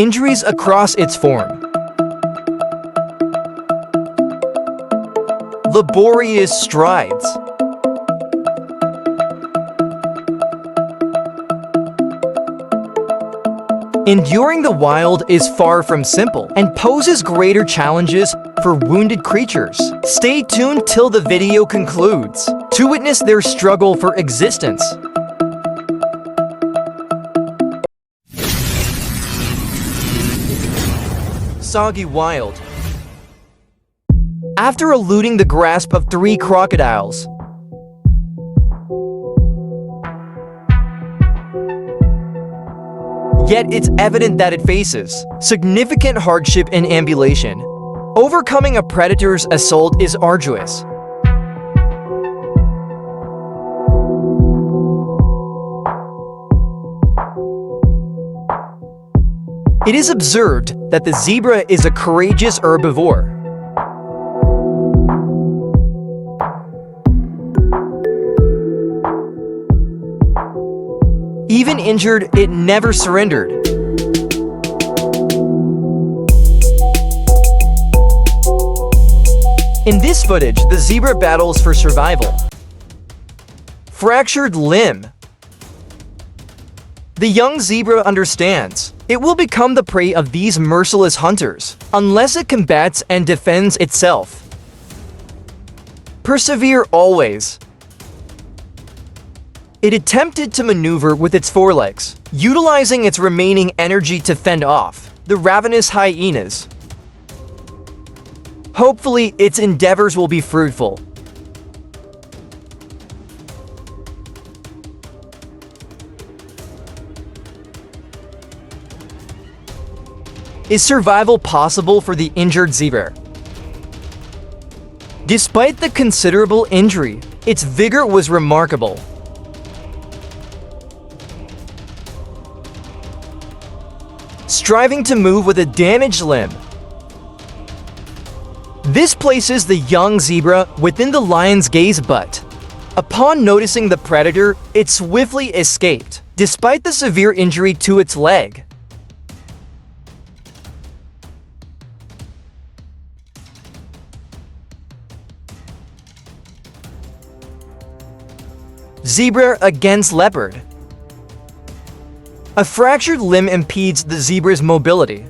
Injuries across its form. Laborious strides. Enduring the wild is far from simple and poses greater challenges for wounded creatures. Stay tuned till the video concludes to witness their struggle for existence. Soggy Wild. After eluding the grasp of 3 crocodiles, yet it's evident that it faces significant hardship in ambulation. Overcoming a predator's assault is arduous. It is observed that the zebra is a courageous herbivore. Even injured, it never surrendered. In this footage, the zebra battles for survival. Fractured limb. The young zebra understands it will become the prey of these merciless hunters unless it combats and defends itself. Persevere always. It attempted to maneuver with its forelegs, utilizing its remaining energy to fend off the ravenous hyenas. Hopefully, its endeavors will be fruitful. Is survival possible for the injured zebra? Despite the considerable injury, its vigor was remarkable. Striving to move with a damaged limb. This places the young zebra within the lion's gaze, but upon noticing the predator, it swiftly escaped, despite the severe injury to its leg. Zebra against leopard. A fractured limb impedes the zebra's mobility.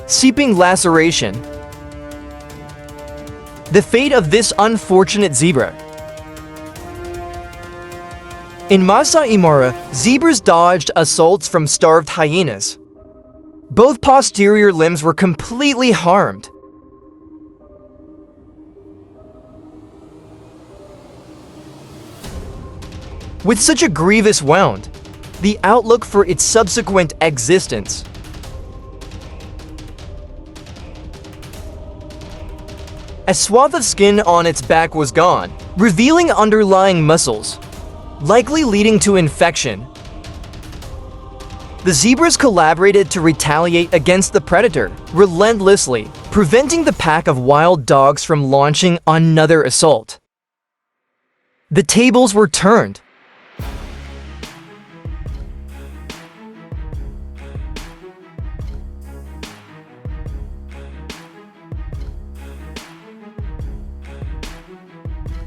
Seeping laceration. The fate of this unfortunate zebra. In Masai Mara, zebras dodged assaults from starved hyenas. Both posterior limbs were completely harmed. With such a grievous wound, the outlook for its subsequent existence. A swath of skin on its back was gone, revealing underlying muscles, likely leading to infection. The zebras collaborated to retaliate against the predator relentlessly, preventing the pack of wild dogs from launching another assault. The tables were turned.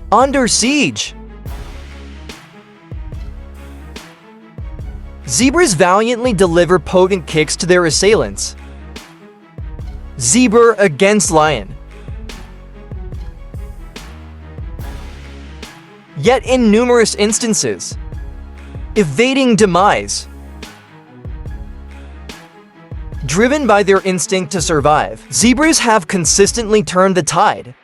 Under siege. Zebras valiantly deliver potent kicks to their assailants. Zebra against lion. Yet in numerous instances, evading demise. Driven by their instinct to survive, zebras have consistently turned the tide.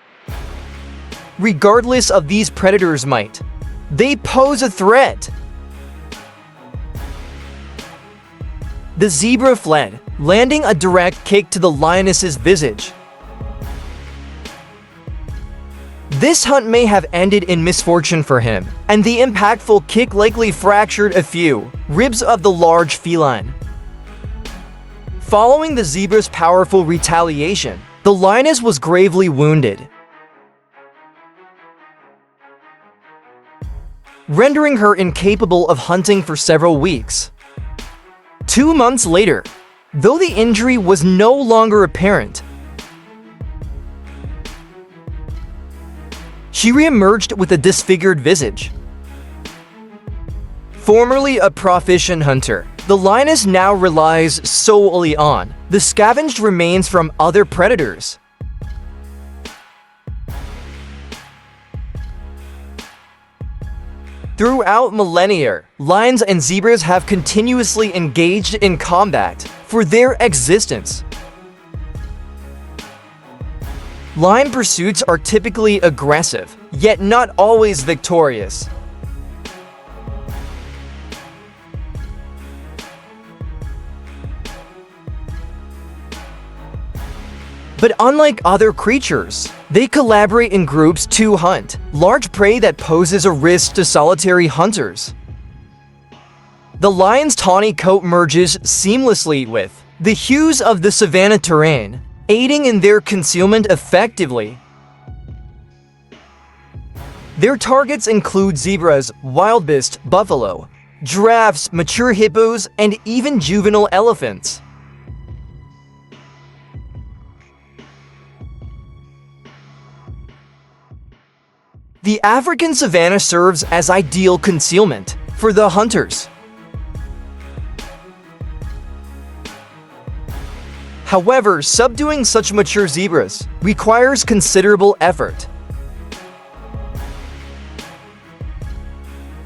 Regardless of these predators' might, they pose a threat. The zebra fled, landing a direct kick to the lioness's visage. This hunt may have ended in misfortune for him, and the impactful kick likely fractured a few ribs of the large feline. Following the zebra's powerful retaliation, the lioness was gravely wounded. rendering her incapable of hunting for several weeks. 2 months later, though the injury was no longer apparent, she re-emerged with a disfigured visage. Formerly a proficient hunter, the lioness now relies solely on the scavenged remains from other predators. Throughout millennia, lions and zebras have continuously engaged in combat for their existence. Lion pursuits are typically aggressive, yet not always victorious. But unlike other creatures, they collaborate in groups to hunt large prey that poses a risk to solitary hunters. The lion's tawny coat merges seamlessly with the hues of the savanna terrain, aiding in their concealment effectively. Their targets include zebras, wildebeest, buffalo, giraffes, mature hippos, and even juvenile elephants. The African savanna serves as ideal concealment for the hunters. However, subduing such mature zebras requires considerable effort.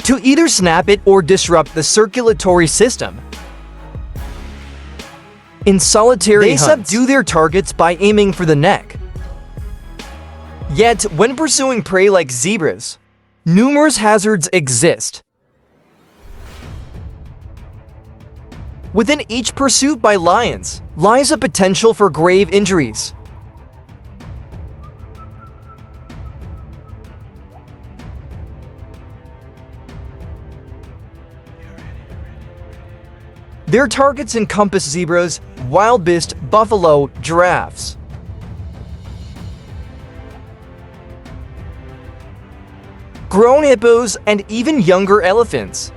To either snap it or disrupt the circulatory system. In solitary hunts, they subdue their targets by aiming for the neck. Yet, when pursuing prey like zebras, numerous hazards exist. Within each pursuit by lions lies a potential for grave injuries. Their targets encompass zebras, wildebeest, buffalo, giraffes. Grown hippos, and even younger elephants.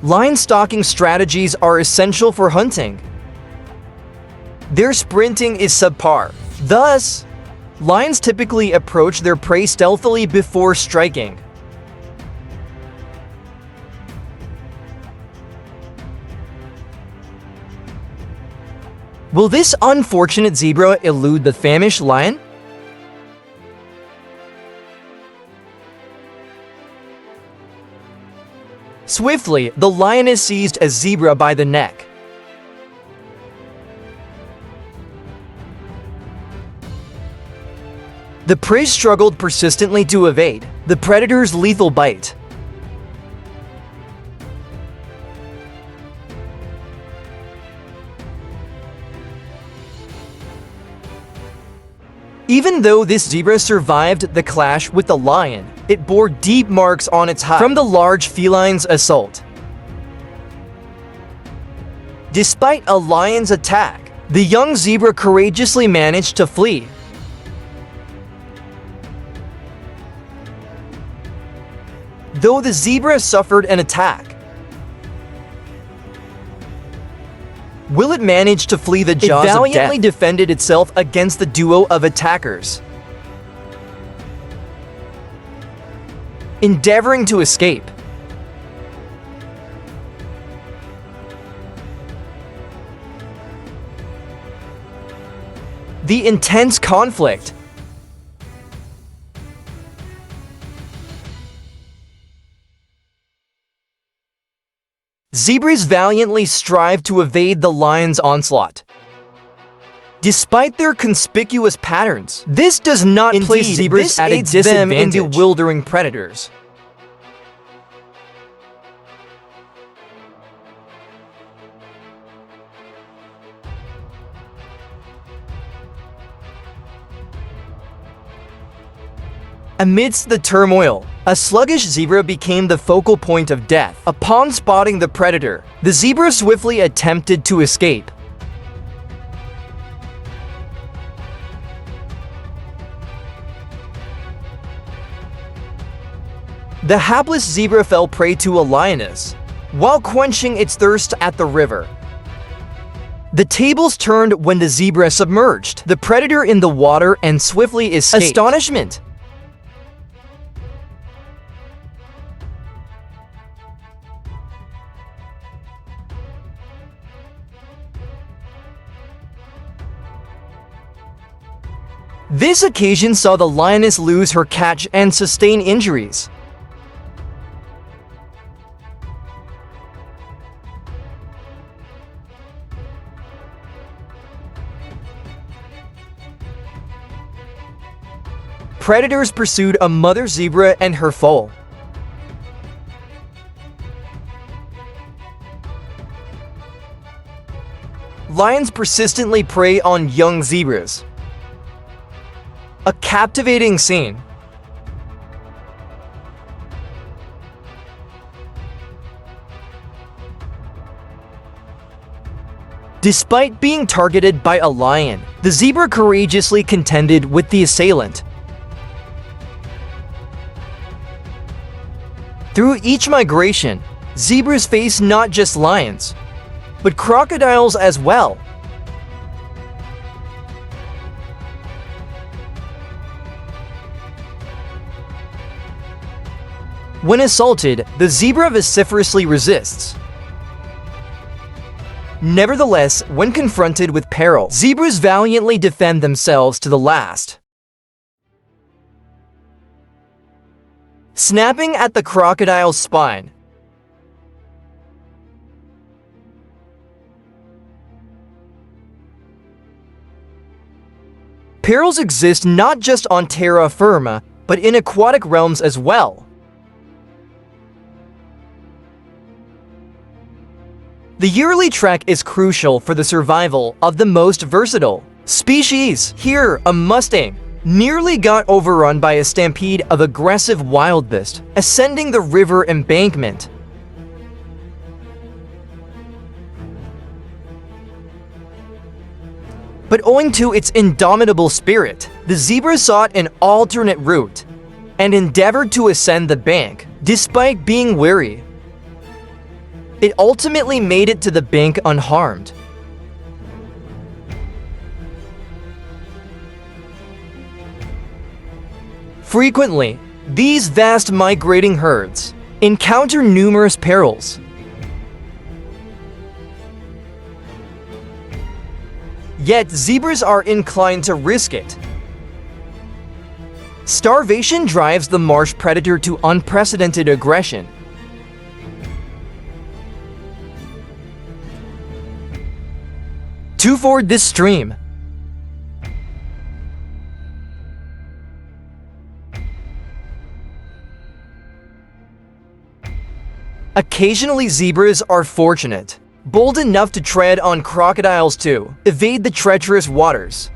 Lion stalking strategies are essential for hunting. Their sprinting is subpar. Thus, lions typically approach their prey stealthily before striking. Will this unfortunate zebra elude the famished lion? Swiftly, the lioness seized a zebra by the neck. The prey struggled persistently to evade the predator's lethal bite. Even though this zebra survived the clash with the lion, it bore deep marks on its hide from the large feline's assault. Despite a lion's attack, the young zebra courageously managed to flee. Though the zebra suffered an attack, will it manage to flee the jaws of death? It valiantly defended itself against the duo of attackers, endeavoring to escape. The intense conflict. Zebras valiantly strive to evade the lion's onslaught. Despite their conspicuous patterns, this does not place zebras at a disadvantage in bewildering predators. Amidst the turmoil, a sluggish zebra became the focal point of death. Upon spotting the predator, the zebra swiftly attempted to escape. The hapless zebra fell prey to a lioness while quenching its thirst at the river. The tables turned when the zebra submerged the predator in the water and swiftly escaped. Astonishment. This occasion saw the lioness lose her catch and sustain injuries. Predators pursued a mother zebra and her foal. Lions persistently prey on young zebras. A captivating scene. Despite being targeted by a lion, the zebra courageously contended with the assailant. Through each migration, zebras face not just lions, but crocodiles as well. When assaulted, the zebra vociferously resists. Nevertheless, when confronted with peril, zebras valiantly defend themselves to the last. Snapping at the crocodile's spine. Perils exist not just on terra firma, but in aquatic realms as well. The yearly trek is crucial for the survival of the most versatile species. Here, a mustang nearly got overrun by a stampede of aggressive wildebeest ascending the river embankment. But owing to its indomitable spirit, the zebra sought an alternate route and endeavored to ascend the bank, despite being weary. It ultimately made it to the bank unharmed. Frequently, these vast migrating herds encounter numerous perils. Yet zebras are inclined to risk it. Starvation drives the marsh predator to unprecedented aggression. To ford this stream, occasionally zebras are fortunate, bold enough to tread on crocodiles to evade the treacherous waters.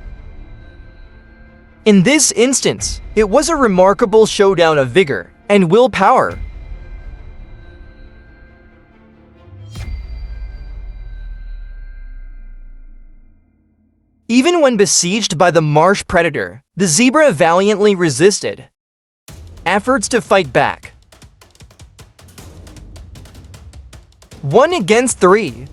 In this instance, it was a remarkable showdown of vigor and willpower. Even when besieged by the marsh predator, the zebra valiantly resisted. Efforts to fight back. 1 against 3.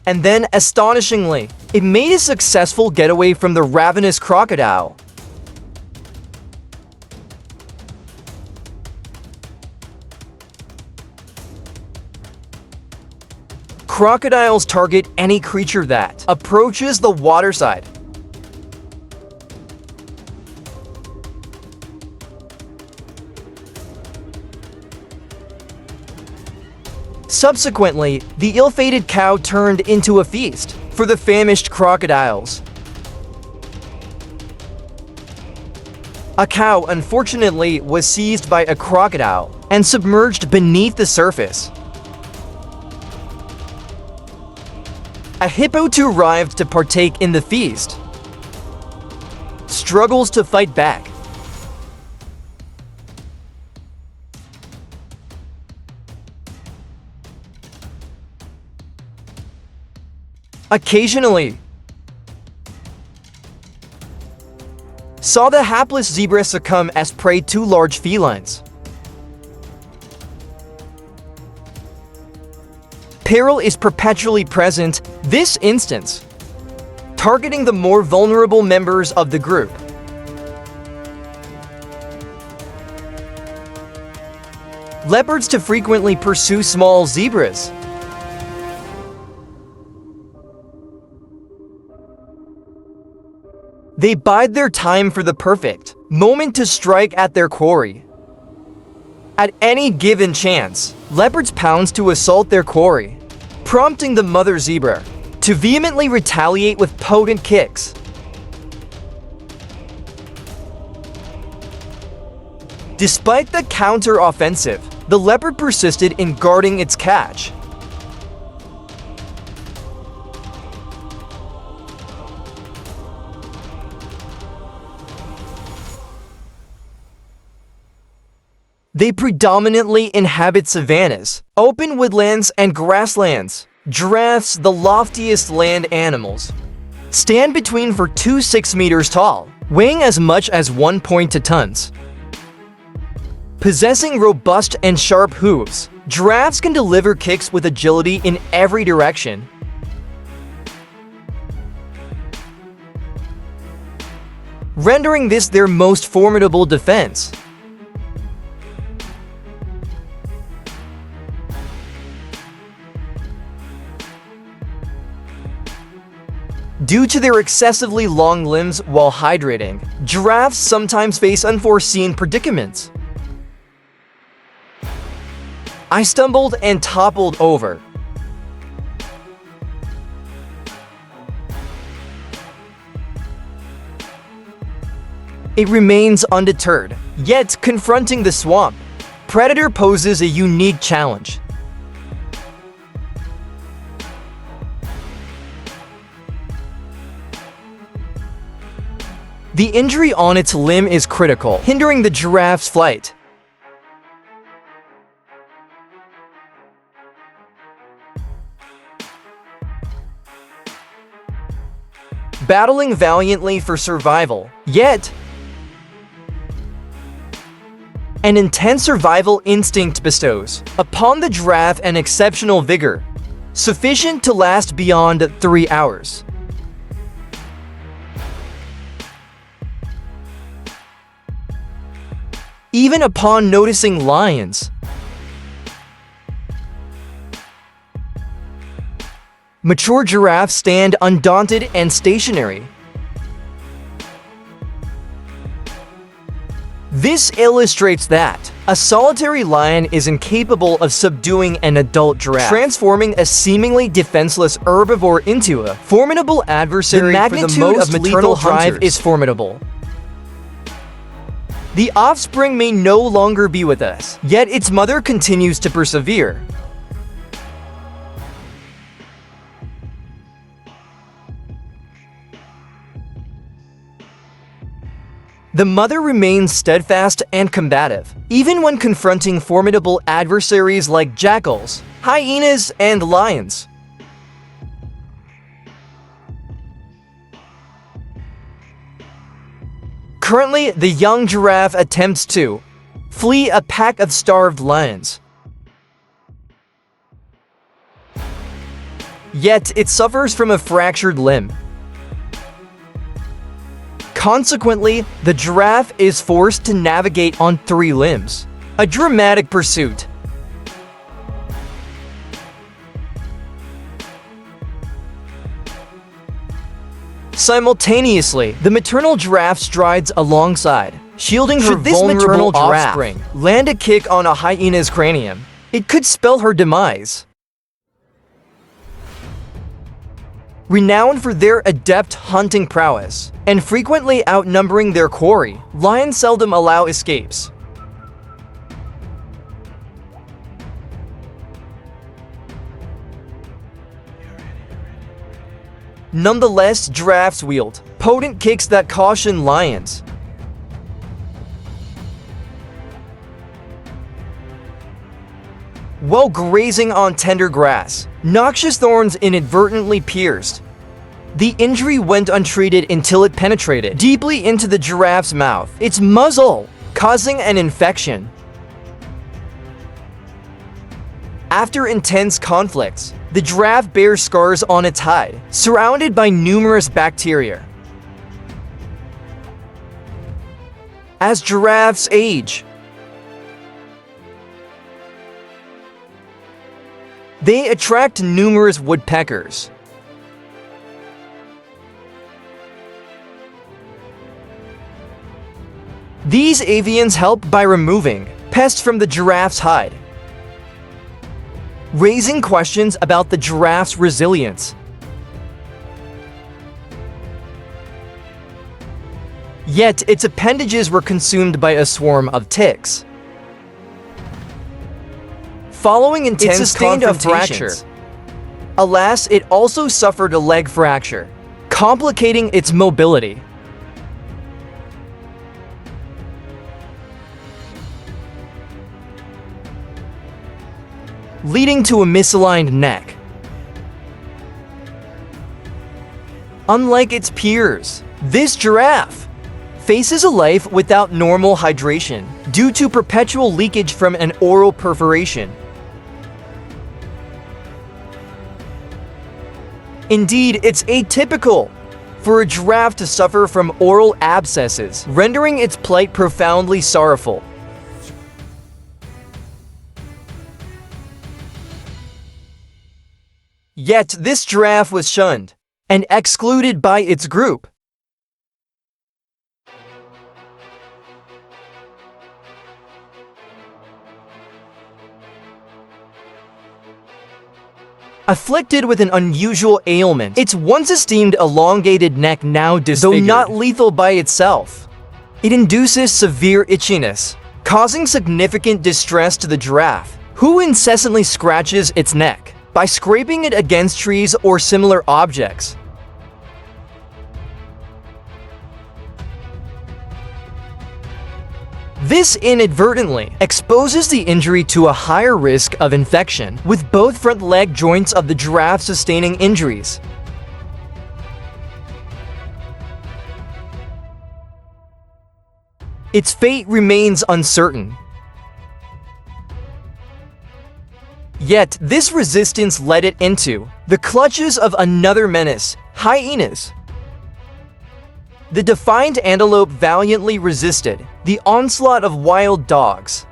And then, astonishingly, it made a successful getaway from the ravenous crocodile. Crocodiles target any creature that approaches the waterside. Subsequently, the ill-fated cow turned into a feast for the famished crocodiles. A cow, unfortunately, was seized by a crocodile and submerged beneath the surface. A hippo too arrived to partake in the feast. Struggles to fight back. Occasionally, saw the hapless zebra succumb as prey to large felines. Peril is perpetually present, this instance, targeting the more vulnerable members of the group. Leopards to frequently pursue small zebras. They bide their time for the perfect moment to strike at their quarry. At any given chance, leopards pounce to assault their quarry, prompting the mother zebra to vehemently retaliate with potent kicks. Despite the counter-offensive, the leopard persisted in guarding its catch. They predominantly inhabit savannas, open woodlands, and grasslands. Giraffes, the loftiest land animals, stand between for 2 6 meters tall, weighing as much as 1.2 tons. Possessing robust and sharp hooves, giraffes can deliver kicks with agility in every direction. Rendering this their most formidable defense. Due to their excessively long limbs while hydrating, giraffes sometimes face unforeseen predicaments. I stumbled and toppled over. It remains undeterred, yet confronting the swamp, predator poses a unique challenge. The injury on its limb is critical, hindering the giraffe's flight. Battling valiantly for survival, yet an intense survival instinct bestows upon the giraffe an exceptional vigor, sufficient to last beyond 3 hours. Even upon noticing lions, mature giraffes stand undaunted and stationary. This illustrates that a solitary lion is incapable of subduing an adult giraffe, transforming a seemingly defenseless herbivore into a formidable adversary. The magnitude of maternal drive is formidable. The offspring may no longer be with us, yet its mother continues to persevere. The mother remains steadfast and combative, even when confronting formidable adversaries like jackals, hyenas, and lions. Currently, the young giraffe attempts to flee a pack of starved lions. Yet, it suffers from a fractured limb. Consequently, the giraffe is forced to navigate on 3 limbs. A dramatic pursuit. Simultaneously, the maternal giraffe strides alongside, shielding her vulnerable offspring. Land a kick on a hyena's cranium, it could spell her demise. Renowned for their adept hunting prowess, and frequently outnumbering their quarry, lions seldom allow escapes. Nonetheless, giraffes wield potent kicks that caution lions. While grazing on tender grass, noxious thorns inadvertently pierced The injury went untreated until it penetrated deeply into the giraffe's mouth, its muzzle, causing an infection. After intense conflicts, the giraffe bears scars on its hide, surrounded by numerous bacteria. As giraffes age, they attract numerous woodpeckers. These avians help by removing pests from the giraffe's hide, raising questions about the giraffe's resilience. Yet, its appendages were consumed by a swarm of ticks. Following intense confrontations, alas, it also suffered a leg fracture, complicating its mobility. Leading to a misaligned neck. Unlike its peers, this giraffe faces a life without normal hydration due to perpetual leakage from an oral perforation. Indeed, it's atypical for a giraffe to suffer from oral abscesses, rendering its plight profoundly sorrowful. Yet this giraffe was shunned and excluded by its group. Afflicted with an unusual ailment, its once esteemed elongated neck now disfigured. Though not lethal by itself, it induces severe itchiness, causing significant distress to the giraffe, who incessantly scratches its neck by scraping it against trees or similar objects. This inadvertently exposes the injury to a higher risk of infection, with both front leg joints of the giraffe sustaining injuries. Its fate remains uncertain. Yet, this resistance led it into the clutches of another menace, hyenas. The defiant antelope valiantly resisted the onslaught of wild dogs.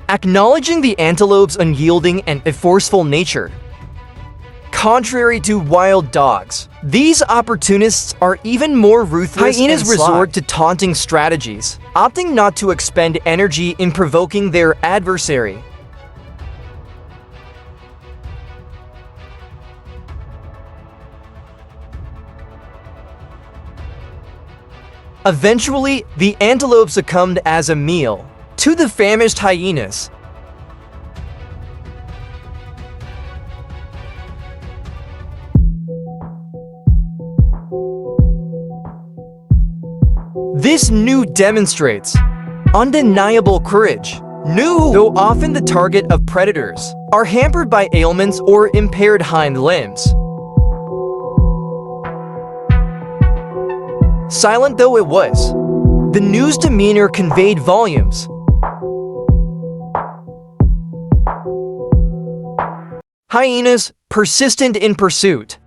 Acknowledging the antelope's unyielding and forceful nature. Contrary to wild dogs, these opportunists are even more ruthless. Hyenas resort to taunting strategies, opting not to expend energy in provoking their adversary. Eventually, the antelope succumbed as a meal to the famished hyenas. This new demonstrates undeniable courage. New, though often the target of predators, are hampered by ailments or impaired hind limbs. Silent though it was, the new's demeanor conveyed volumes. Hyenas, persistent in pursuit,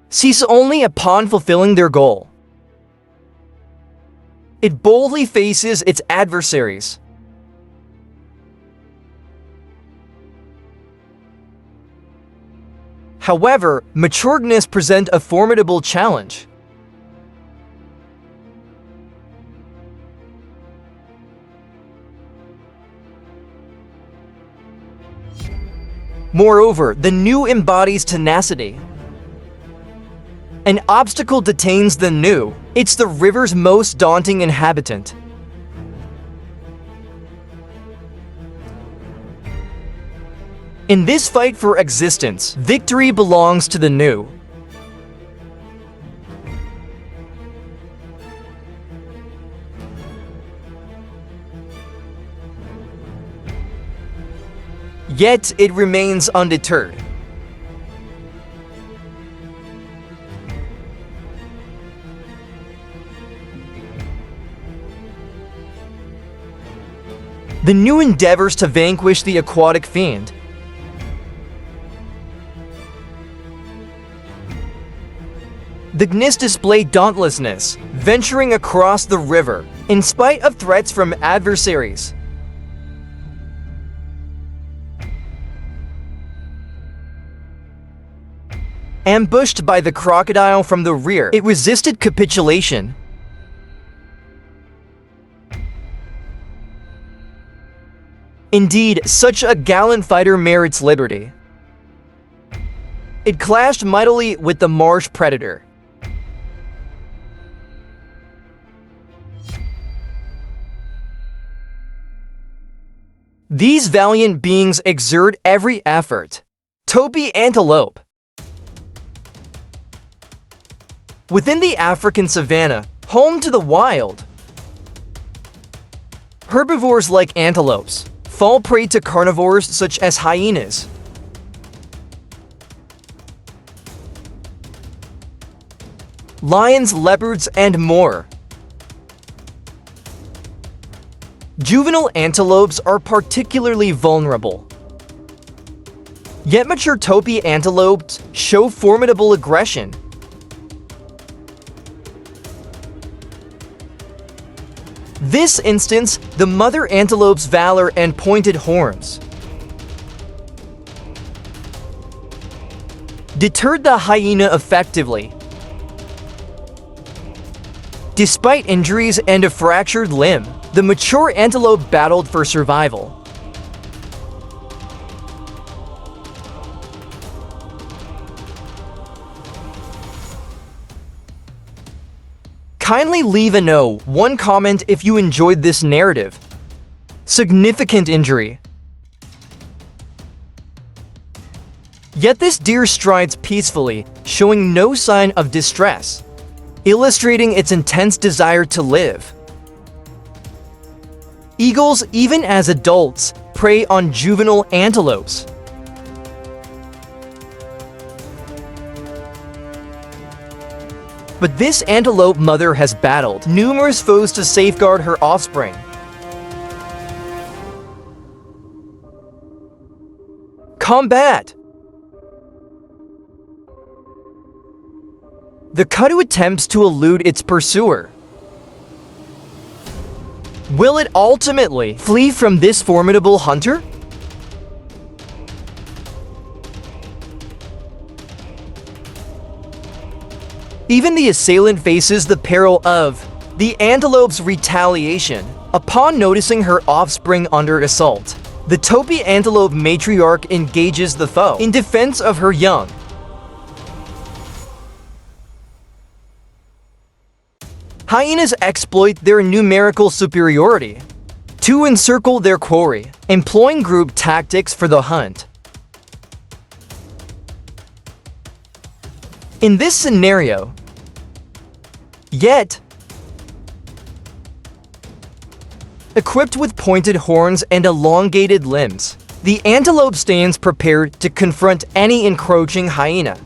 cease only upon fulfilling their goal. It boldly faces its adversaries. However, maturedness presents a formidable challenge. Moreover, the new embodies tenacity. An obstacle detains the new. It's the river's most daunting inhabitant. In this fight for existence, victory belongs to the new. Yet it remains undeterred. The new endeavors to vanquish the aquatic fiend. The Gnus display dauntlessness, venturing across the river, in spite of threats from adversaries. Ambushed by the crocodile from the rear, it resisted capitulation. Indeed, such a gallant fighter merits liberty. It clashed mightily with the marsh predator. These valiant beings exert every effort. Topi antelope. Within the African savanna, home to the wild, herbivores like antelopes fall prey to carnivores such as hyenas. Lions, leopards, and more. Juvenile antelopes are particularly vulnerable. Yet mature topi antelopes show formidable aggression. This instance, the mother antelope's valor and pointed horns deterred the hyena effectively. Despite injuries and a fractured limb, the mature antelope battled for survival. Kindly leave a one comment if you enjoyed this narrative. Significant injury. Yet this deer strides peacefully, showing no sign of distress, illustrating its intense desire to live. Eagles, even as adults, prey on juvenile antelopes. But this antelope mother has battled numerous foes to safeguard her offspring. Combat! The kudu attempts to elude its pursuer. Will it ultimately flee from this formidable hunter? Even the assailant faces the peril of the antelope's retaliation upon noticing her offspring under assault. The topi antelope matriarch engages the foe in defense of her young. Hyenas exploit their numerical superiority to encircle their quarry, employing group tactics for the hunt. In this scenario, yet equipped with pointed horns and elongated limbs, the antelope stands prepared to confront any encroaching hyena.